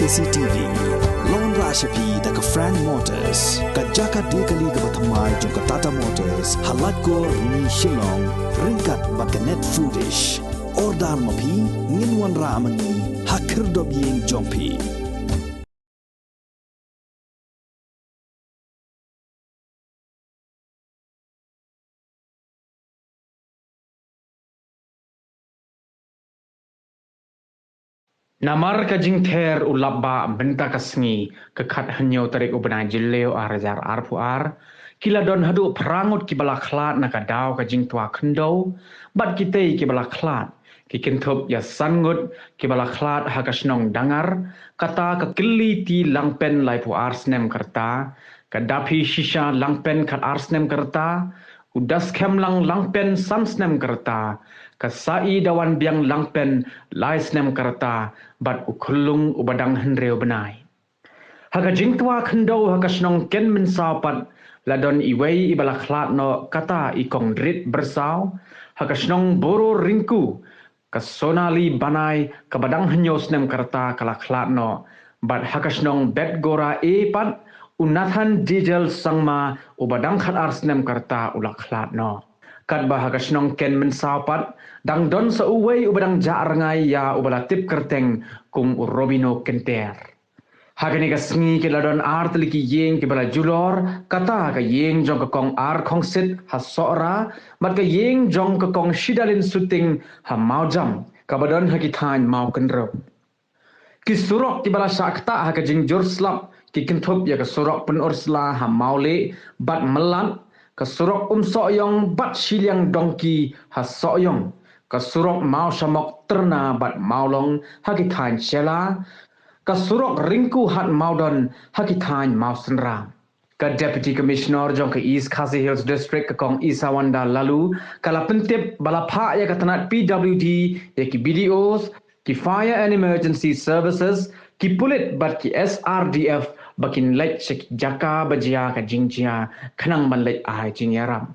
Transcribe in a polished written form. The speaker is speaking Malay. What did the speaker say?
KCTV Lon Rashapi daga Frank Motors kajaka dekali ga bathamai jong Tata Motors halat ko ni Shillong ringkat bakanet foodish ordal mapi nginwan ramani hakir dobyeng jongpi Namar ka jingther ulabba benta kasngi kekat hanyo tarik ubenai jileo arajar arpuar kila don hadu perangut ki bala khlat na ka daw ka jingtua khendo bat kitei ki bala khlat ki kintup ya sangut ki bala khlat ha kasnong dangar kata ka kili ti langpen lai pu arsnem kerta ka dapi shisha langpen kat arsnem kerta udas kemlang langpen samsnem kerta kasai dawan biang langpen laisnem kerta bat ukulung ubadang hendreo benai. Haka jingtua kendo haka snong ken mensapat ladon iwei ibala khlat no kata ikong drit bersau haka snong boro ringku kasonali banai kabadang henyo snem kerta kala khlat no bat haka snong bet gora pat unathan dijel sangma ubadang khat arsnem kerta ulak khlat no. Kat bahaka snong ken mensapat dang don sa uwei ubadang jaarngai ya ubala tip kerteng kum urobino kenter. Hagani ka sngi ke ladon art liki yeng ke bala julor kata ka yeng jong ka kong ar kong sit ha sora mat ka yeng jong ka kong shidalin suting ha maujam kabadon ha kithan mau kenro. Ki surok ti bala sakta ha ka jing jur slap ki kintup ya ka surok pen ursla ha maule bat melat kasurok soyong bat siliang dongki ha soyong kasurok mau samok terna bat maulong hakitain shela kasurok ringku hat maudon hakitain mau senra ka deputy commissioner jong ke East Khasi Hills district ke kong Isawanda lalu kala pentip balapha ya katanat PWD ya ki BDOs ki fire and emergency services ki pulit bat ki SRDF bakin lek cek jaka bajia ka jingjia khanang ban lek ai jingyaram